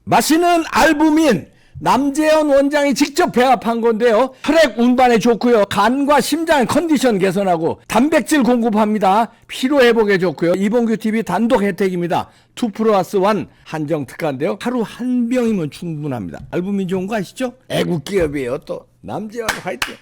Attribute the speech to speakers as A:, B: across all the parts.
A: 마시는 알부민 남재현 원장이 직접 배합한 건데요. 혈액 운반에 좋고요. 간과 심장 컨디션 개선하고 단백질 공급합니다. 피로 회복에 좋고요. 이봉규 TV 단독 혜택입니다. 2+1 한정 특가인데요. 하루 한 병이면 충분합니다. 알부민 좋은 거 아시죠? 애국 기업이에요. 또 남재현 화이팅.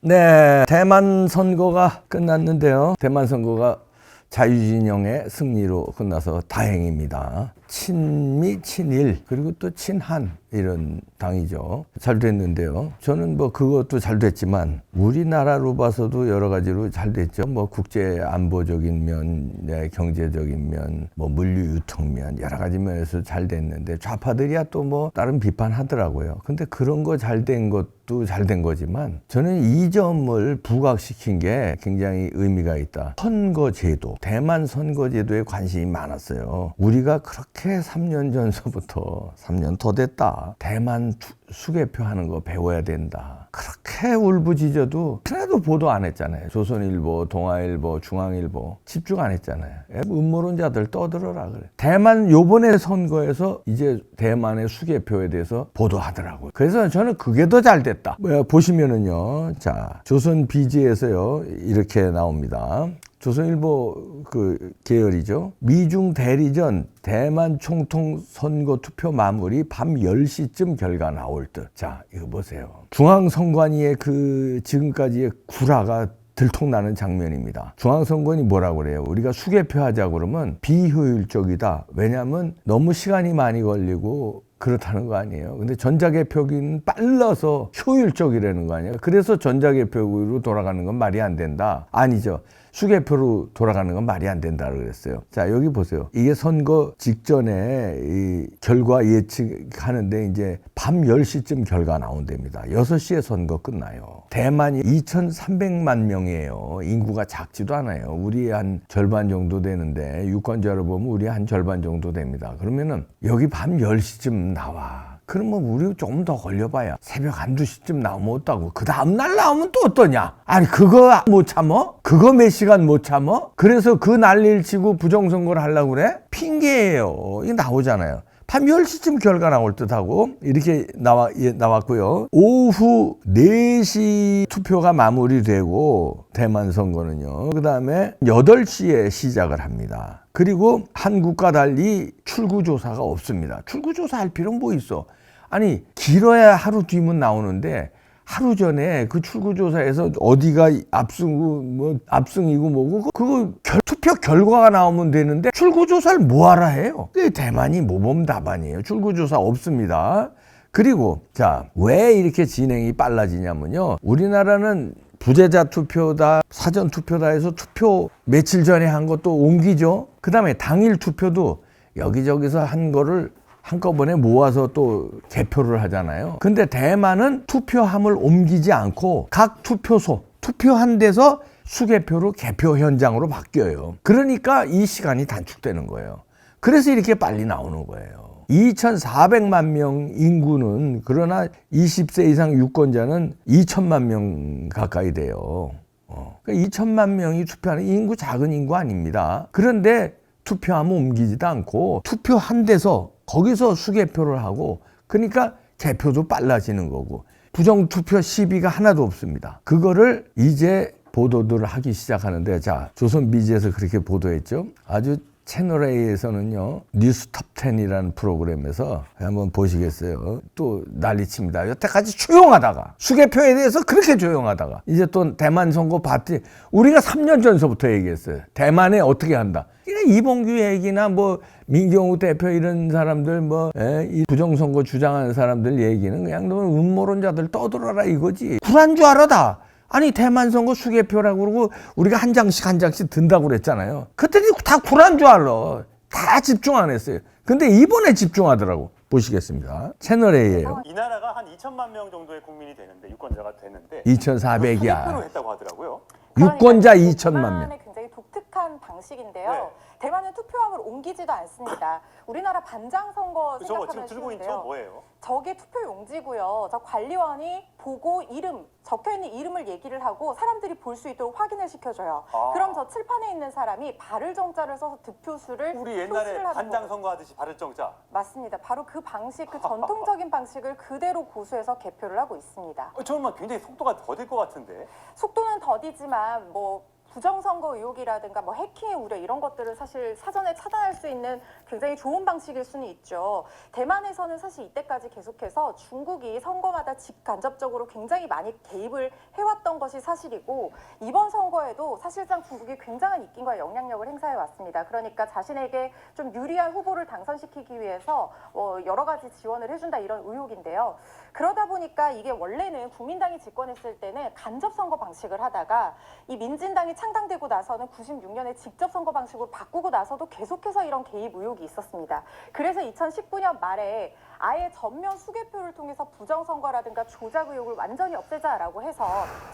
A: 네, 대만 선거가 끝났는데요. 대만 선거가 자유진영의 승리로 끝나서 다행입니다. 친미, 친일, 그리고 또 친한 이런 당이죠. 잘 됐는데요. 저는 뭐 그것도 잘 됐지만 우리나라로 봐서도 여러 가지로 잘 됐죠. 뭐 국제 안보적인 면, 네, 경제적인 면, 뭐 물류 유통 면 여러 가지 면에서 잘 됐는데 좌파들이야 또 뭐 다른 비판하더라고요. 근데 그런 거 잘 된 것도 잘 된 거지만 저는 이 점을 부각시킨 게 굉장히 의미가 있다. 선거제도, 대만 선거제도에 관심이 많았어요. 우리가 그렇게 3년 전서부터 3년 더 됐다. 대만 수개표 하는 거 배워야 된다. 그렇게 울부짖어도 하나도 보도 안 했잖아요. 조선일보, 동아일보, 중앙일보 집중 안 했잖아요. 음모론자들 떠들어라 그래. 대만 요번에 선거에서 이제 대만의 수개표에 대해서 보도하더라고요. 그래서 저는 그게 더 잘 됐다. 보시면은요. 자, 조선 비지에서요. 이렇게 나옵니다. 조선일보 그 계열이죠. 미중 대리전 대만 총통 선거 투표 마무리 밤 10시쯤 결과 나올 듯. 자, 이거 보세요. 중앙선관위의 그 지금까지의 구라가 들통나는 장면입니다. 중앙선관위 뭐라고 그래요? 우리가 수개표 하자 그러면 비효율적이다. 왜냐하면 너무 시간이 많이 걸리고 그렇다는 거 아니에요. 근데 전자개표기는 빨라서 효율적이라는 거 아니에요. 그래서 전자개표기로 돌아가는 건 말이 안 된다. 아니죠. 수개표로 돌아가는 건 말이 안 된다고 그랬어요. 자, 여기 보세요. 이게 선거 직전에 이 결과 예측하는데 이제 밤 10시쯤 결과 나온답니다. 6시에 선거 끝나요. 대만이 2,300만 명이에요. 인구가 작지도 않아요. 우리의 한 절반 정도 되는데 유권자로 보면 우리 한 절반 정도 됩니다. 그러면은 여기 밤 10시쯤 나와. 그러면 우리 조금 더 걸려봐야 새벽 1~2시쯤 나오면 어떠고 그 다음날 나오면 또 어떠냐? 아니 그거 못 참어? 그거 몇 시간 못 참어? 그래서 그 난리를 치고 부정선거를 하려고 그래? 핑계예요. 이게 나오잖아요. 밤 10시쯤 결과 나올 듯하고 이렇게 나왔고요. 오후 4시 투표가 마무리되고 대만 선거는요. 그 다음에 8시에 시작을 합니다. 그리고 한국과 달리 출구조사가 없습니다. 출구조사 할 필요는 뭐 있어? 아니 길어야 하루 뒤면 나오는데 하루 전에 그 출구조사에서 어디가 압승이고 뭐고 그거 투표 결과가 나오면 되는데 출구조사를 뭐하라 해요? 대만이 모범답안이에요. 출구조사 없습니다. 그리고 자, 왜 이렇게 진행이 빨라지냐면요. 우리나라는 부재자 투표다, 사전 투표다 해서 투표 며칠 전에 한 것도 옮기죠. 그 다음에 당일 투표도 여기저기서 한 거를 한꺼번에 모아서 또 개표를 하잖아요. 근데 대만은 투표함을 옮기지 않고 각 투표소, 투표한 데서 수개표로 개표 현장으로 바뀌어요. 그러니까 이 시간이 단축되는 거예요. 그래서 이렇게 빨리 나오는 거예요. 2,400만 명 인구는 그러나 20세 이상 유권자는 2천만 명 가까이 돼요. 그러니까 2천만 명이 투표하는 인구 작은 인구 아닙니다. 그런데 투표함을 옮기지도 않고 투표한 데서 거기서 수개표를 하고 그러니까 개표도 빨라지는 거고 부정투표 시비가 하나도 없습니다. 그거를 이제 보도들을 하기 시작하는데 자, 조선비지에서 그렇게 보도했죠. 아주 채널A에서는요 뉴스톱10이라는 프로그램에서 한번 보시겠어요. 또 난리칩니다. 여태까지 조용하다가 수개표에 대해서 그렇게 조용하다가 이제 또 대만 선거 봤더니 우리가 3년 전서부터 얘기했어요. 대만에 어떻게 한다. 그러니까 이봉규 얘기나 뭐 민경욱 대표 이런 사람들 이 부정선거 주장하는 사람들 얘기는 그냥 너무 음모론자들 떠들어라 이거지. 굴한 줄 알아 다. 아니 대만 선거 수개표라고 그러고 우리가 한 장씩 든다고 그랬잖아요. 그때는 다 굴한 줄 알아. 다 집중 안 했어요. 근데 이번에 집중하더라고. 보시겠습니다. 채널A예요.
B: 이 나라가 한 2천만 명 정도의 국민이 되는데 유권자가 되는데
A: 2,400이야.
B: 수개표로 했다고 하더라고요.
A: 유권자 2천만 명.
C: 굉장히 독특한 방식인데요.
B: 네.
C: 대만은 투표함을 옮기지도 않습니다. 우리나라 반장 선거
B: 저거
C: 생각하면
B: 지금 들고 있는 저
C: 쉬운데요.
B: 뭐예요?
C: 저게 투표 용지고요. 저 관리원이 보고 이름 적혀있는 이름을 얘기를 하고 사람들이 볼 수 있도록 확인을 시켜줘요.
B: 아.
C: 그럼 저 칠판에 있는 사람이 발을 정자를 써서 득표수를
B: 우리
C: 표시를
B: 옛날에
C: 하는
B: 반장
C: 거거든요.
B: 선거하듯이 발을 정자.
C: 맞습니다. 바로 그 방식, 그 전통적인 방식을 그대로 고수해서 개표를 하고 있습니다.
B: 저는 굉장히 속도가 더딜 것 같은데.
C: 속도는 더디지만 뭐 부정선거 의혹이라든가 뭐 해킹의 우려 이런 것들을 사실 사전에 차단할 수 있는 굉장히 좋은 방식일 수는 있죠. 대만에서는 사실 이때까지 계속해서 중국이 선거마다 직간접적으로 굉장히 많이 개입을 해왔던 것이 사실이고 이번 선거에도 사실상 중국이 굉장한 입김과 영향력을 행사해 왔습니다. 그러니까 자신에게 좀 유리한 후보를 당선시키기 위해서 여러 가지 지원을 해준다 이런 의혹인데요. 그러다 보니까 이게 원래는 국민당이 집권했을 때는 간접선거 방식을 하다가 이 민진당이 창당되고 나서는 96년에 직접 선거 방식으로 바꾸고 나서도 계속해서 이런 개입 의혹이 있었습니다. 그래서 2019년 말에 아예 전면 수개표를 통해서 부정선거라든가 조작 의혹을 완전히 없애자라고 해서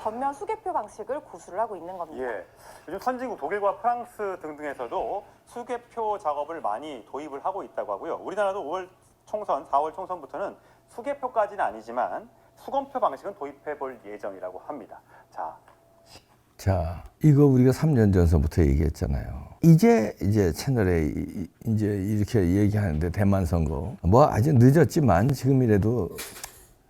C: 전면 수개표 방식을 고수를 하고 있는 겁니다.
B: 예. 요즘 선진국 독일과 프랑스 등등에서도 수개표 작업을 많이 도입을 하고 있다고 하고요. 우리나라도 5월 총선, 4월 총선부터는 수개표까지는 아니지만 수검표 방식은 도입해 볼 예정이라고 합니다.
A: 자, 이거 우리가 3년 전서부터 얘기했잖아요. 이제 채널에 이제 이렇게 얘기하는데 대만 선거 뭐 아직 늦었지만 지금이라도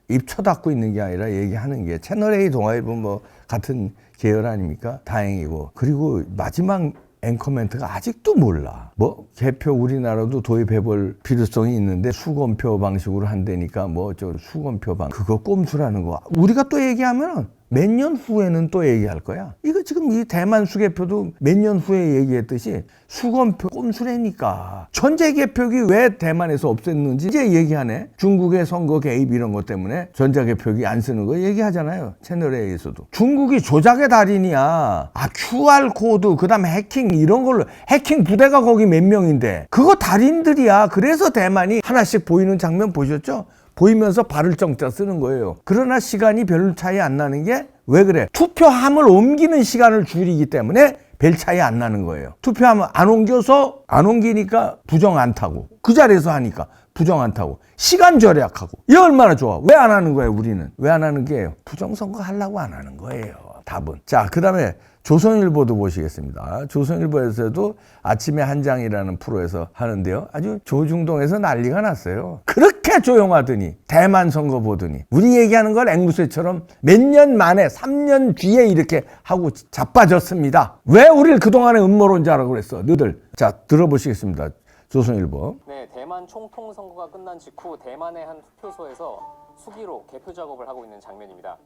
A: 입 쳐닫고 있는 게 아니라 얘기하는 게 채널A 동아일보 뭐 같은 계열 아닙니까? 다행이고. 그리고 마지막 앵커멘트가 아직도 몰라. 뭐 개표 우리나라도 도입해볼 필요성이 있는데 수검표 방식으로 한다니까 뭐 저 수검표 방 그거 꼼수라는 거. 우리가 또 얘기하면 몇 년 후에는 또 얘기할 거야. 이거 지금 이 대만 수개표도 몇 년 후에 얘기했듯이 수검표 꼼수라니까. 전자개표기 왜 대만에서 없앴는지 이제 얘기하네. 중국의 선거 개입 이런 것 때문에 전자개표기 안 쓰는 거 얘기하잖아요. 채널A에서도. 중국이 조작의 달인이야. QR코드 그다음에 해킹 이런 걸로 해킹 부대가 거기 몇 명인데 그거 달인들이야. 그래서 대만이 하나씩 보이는 장면 보셨죠? 보이면서 발을 정자 쓰는 거예요. 그러나 시간이 별로 차이 안 나는 게 왜 그래? 투표함을 옮기는 시간을 줄이기 때문에 별 차이 안 나는 거예요. 투표함을 안 옮겨서 안 옮기니까 부정 안 타고 그 자리에서 하니까 부정 안 타고 시간 절약하고 이게 얼마나 좋아. 왜 안 하는 거예요? 우리는 왜 안 하는 게요? 부정선거 하려고 안 하는 거예요. 답은. 자, 그 다음에 조선일보도 보시겠습니다. 조선일보에서도 아침에 한 장이라는 프로에서 하는데요. 아주 조중동에서 난리가 났어요. 그렇게 조용하더니 대만 선거 보더니 우리 얘기하는 걸 앵무새처럼 몇 년 만에 3년 뒤에 이렇게 하고 자빠졌습니다. 왜 우리를 그동안에 음모론자라고 그랬어? 너들. 자, 들어보시겠습니다. 조선일보.
D: 네, 대만 총통 선거가 끝난 직후 대만의 한 투표소에서 수기로 개표 작업을 하고 있는 장면입니다.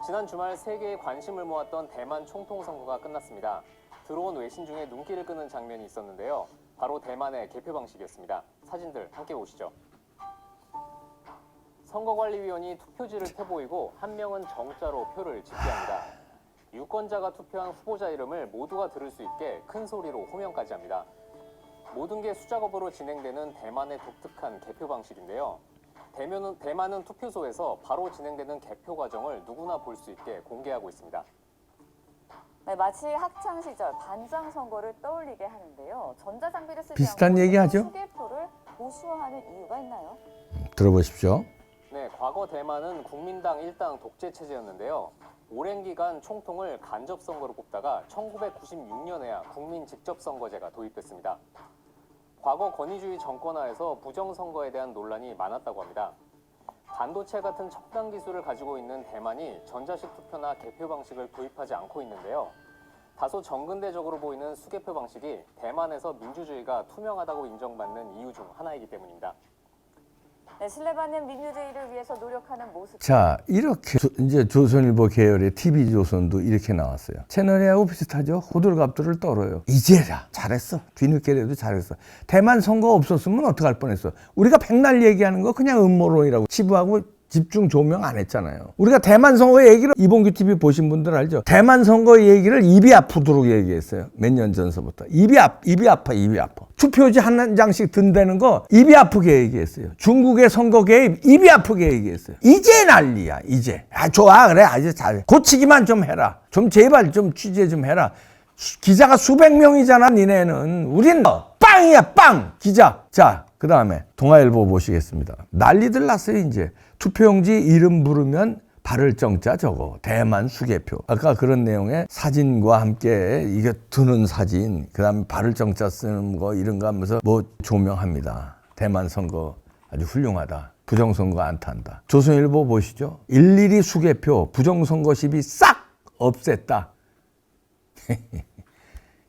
D: 지난 주말 세계의 관심을 모았던 대만 총통 선거가 끝났습니다. 들어온 외신 중에 눈길을 끄는 장면이 있었는데요. 바로 대만의 개표 방식이었습니다. 사진들 함께 보시죠. 선거관리위원이 투표지를 펴보이고 한 명은 정자로 표를 집계합니다. 유권자가 투표한 후보자 이름을 모두가 들을 수 있게 큰 소리로 호명까지 합니다. 모든 게 수작업으로 진행되는 대만의 독특한 개표 방식인데요. 대만은 투표소에서 바로 진행되는 개표 과정을 누구나 볼 수 있게 공개하고 있습니다.
E: 네, 마치 학창 시절 반장 선거를 떠올리게 하는데요. 전자장비를 쓰지
A: 비슷한
E: 않고
A: 얘기하죠?
E: 수개표를 고수화하는 이유가 있나요?
A: 들어보십시오.
D: 네, 과거 대만은 국민당 1당 독재 체제였는데요. 오랜 기간 총통을 간접 선거로 뽑다가 1996년에야 국민 직접 선거제가 도입됐습니다. 과거 권위주의 정권하에서 부정선거에 대한 논란이 많았다고 합니다. 반도체 같은 첨단 기술을 가지고 있는 대만이 전자식 투표나 개표 방식을 도입하지 않고 있는데요. 다소 정근대적으로 보이는 수개표 방식이 대만에서 민주주의가 투명하다고 인정받는 이유 중 하나이기 때문입니다.
E: 네, 신뢰받는 민주주의를 위해서 노력하는 모습.
A: 자, 이렇게 이제 조선일보 계열의 TV조선도 이렇게 나왔어요. 채널A하고 비슷하죠. 호들갑들을 떨어요. 이제야 잘했어. 뒤늦게라도 잘했어. 대만 선거 없었으면 어떡할 뻔했어. 우리가 백날 얘기하는 거 그냥 음모론이라고 치부하고 집중 조명 안 했잖아요. 우리가 대만 선거 얘기를 이봉규 TV 보신 분들 알죠? 대만 선거 얘기를 입이 아프도록 얘기했어요. 몇 년 전서부터. 입이 아파. 투표지 한 장씩 든다는 거 입이 아프게 얘기했어요. 중국의 선거 개입 입이 아프게 얘기했어요. 이제 난리야. 이제. 좋아 그래. 아주 잘. 고치기만 좀 해라. 좀 제발 좀 취재 좀 해라. 기자가 수백 명이잖아, 니네는. 우린 빵이야, 빵! 기자. 자, 그 다음에 동아일보 보시겠습니다. 난리들 났어요, 이제. 투표용지 이름 부르면 발을 정자 저거. 대만 수개표. 아까 그런 내용의 사진과 함께 이게 드는 사진, 그 다음에 발을 정자 쓰는 거 이런 거 하면서 뭐 조명합니다. 대만 선거 아주 훌륭하다. 부정선거 안 탄다. 조선일보 보시죠. 일일이 수개표, 부정선거 시비 싹 없앴다.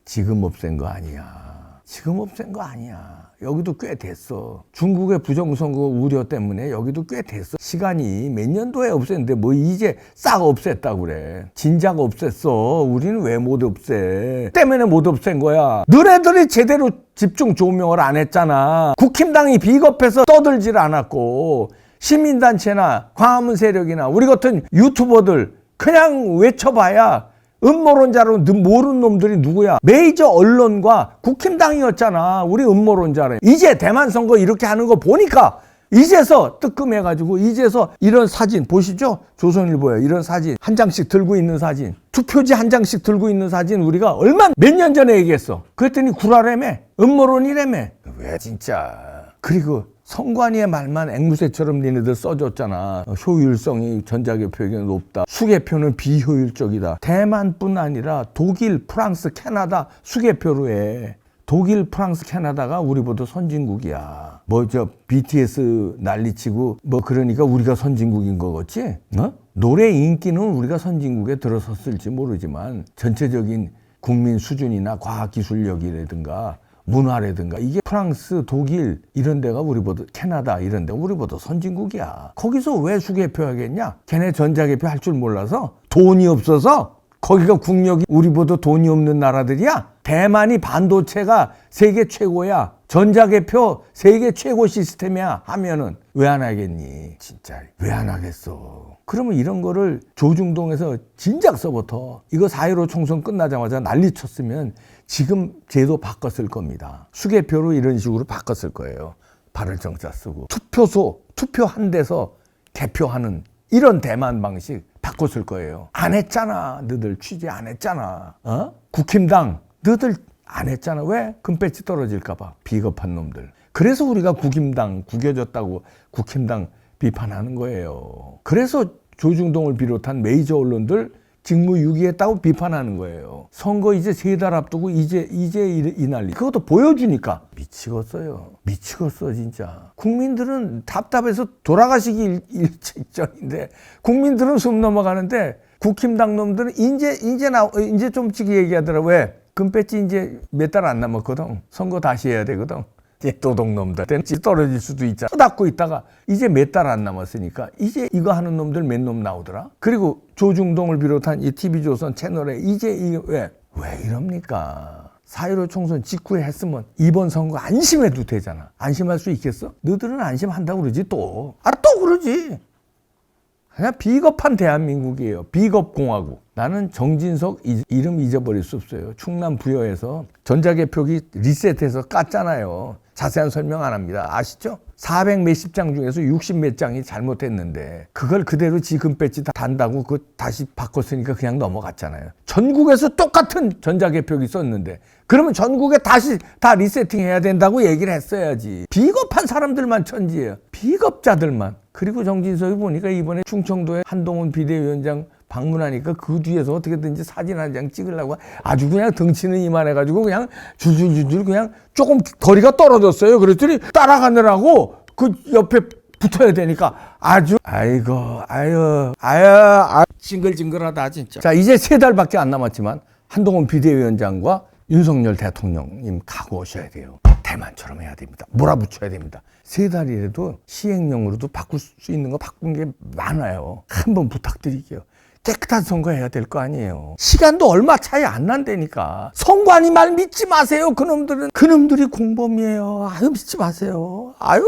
A: 지금 없앤 거 아니야. 지금 없앤 거 아니야. 여기도 꽤 됐어. 중국의 부정선거 우려 때문에 여기도 꽤 됐어. 시간이 몇 년도에 없앴는데 뭐 이제 싹 없앴다고 그래. 진작 없앴어. 우리는 왜 못 없애? 때문에 못 없앤 거야. 너네들이 제대로 집중 조명을 안 했잖아. 국힘당이 비겁해서 떠들질 않았고 시민단체나 광화문 세력이나 우리 같은 유튜버들 그냥 외쳐봐야 음모론자로 모르는 놈들이 누구야? 메이저 언론과 국힘당이었잖아. 우리 음모론자래. 이제 대만 선거 이렇게 하는 거 보니까 이제서 뜨끔해가지고 이제서 이런 사진 보시죠? 조선일보에 이런 사진 한 장씩 들고 있는 사진, 투표지 한 장씩 들고 있는 사진 우리가 몇 년 전에 얘기했어. 그랬더니 구라라며, 음모론이라며. 왜 진짜. 그리고 선관위의 말만 앵무새처럼 니네들 써줬잖아. 효율성이 전자개표에게 높다. 수개표는 비효율적이다. 대만뿐 아니라 독일, 프랑스, 캐나다 수개표로 해. 독일, 프랑스, 캐나다가 우리보다 선진국이야. 뭐 저 BTS 난리치고 뭐 그러니까 우리가 선진국인 거겠지? 어? 노래 인기는 우리가 선진국에 들어섰을지 모르지만 전체적인 국민 수준이나 과학기술력이라든가 문화라든가 이게 프랑스, 독일 이런 데가 우리보다 캐나다 이런 데 우리보다 선진국이야. 거기서 왜 수개표 하겠냐? 걔네 전자개표 할 줄 몰라서 돈이 없어서 거기가 국력이 우리보다 돈이 없는 나라들이야. 대만이 반도체가 세계 최고야. 전자개표 세계 최고 시스템이야 하면은 왜 안 하겠니? 진짜 왜 안 하겠어. 그러면 이런 거를 조중동에서 진작서부터 이거 4.15 총선 끝나자마자 난리쳤으면 지금 제도 바꿨을 겁니다. 수개표로 이런 식으로 바꿨을 거예요. 발을 정자 쓰고 투표소, 투표한 데서 개표하는 이런 대만 방식 바꿨을 거예요. 안 했잖아. 너들 취재 안 했잖아. 어? 국힘당 너들 안 했잖아. 왜? 금배지 떨어질까 봐. 비겁한 놈들. 그래서 우리가 국힘당 구겨졌다고 국힘당 비판하는 거예요. 그래서 조중동을 비롯한 메이저 언론들 직무유기했다고 비판하는 거예요. 선거 이제 3달 앞두고 이제 이 난리. 그것도 보여주니까 미치겠어요. 미치겠어 진짜. 국민들은 답답해서 돌아가시기 일직전인데 국민들은 숨 넘어가는데 국힘당 놈들은 이제 좀씩 얘기하더라. 왜? 금배지 이제 몇 달 안 남았거든. 선거 다시 해야 되거든. 도둑놈들 떨어질 수도 있잖아. 닫고 있다가 이제 몇 달 안 남았으니까 이제 이거 하는 놈들 몇 놈 나오더라. 그리고 조중동을 비롯한 이 TV조선 채널에 이제 이게 왜 이럽니까? 4.15 총선 직후에 했으면 이번 선거 안심해도 되잖아. 안심할 수 있겠어? 너들은 안심한다고 그러지 또. 또 그러지. 그냥 비겁한 대한민국이에요. 비겁공화국. 나는 정진석 이름 잊어버릴 수 없어요. 충남 부여에서 전자개표기 리셋해서 깠잖아요. 자세한 설명 안 합니다. 아시죠? 400 몇십 장 중에서 60 몇 장이 잘못했는데 그걸 그대로 지 금배지 단다고 그 다시 바꿨으니까 그냥 넘어갔잖아요. 전국에서 똑같은 전자개표기 썼는데 그러면 전국에 다시 다 리세팅해야 된다고 얘기를 했어야지. 비겁한 사람들만 천지예요. 비겁자들만. 그리고 정진석이 보니까 이번에 충청도에 한동훈 비대위원장 방문하니까 그 뒤에서 어떻게든지 사진 한 장 찍으려고 아주 그냥 덩치는 이만해가지고 그냥 줄줄줄줄 그냥 조금 거리가 떨어졌어요. 그랬더니 따라가느라고 그 옆에 붙어야 되니까 아주 아유 징글징글하다 진짜. 자 이제 3달밖에 안 남았지만 한동훈 비대위원장과 윤석열 대통령님 각오 오셔야 돼요. 대만처럼 해야 됩니다. 몰아붙여야 됩니다. 3달이라도 시행령으로도 바꿀 수 있는 거 바꾼 게 많아요. 한번 부탁드릴게요. 깨끗한 선거 해야 될 거 아니에요. 시간도 얼마 차이 안 난다니까. 선관위 말 믿지 마세요. 그놈들이 공범이에요. 아유 믿지 마세요. 아유.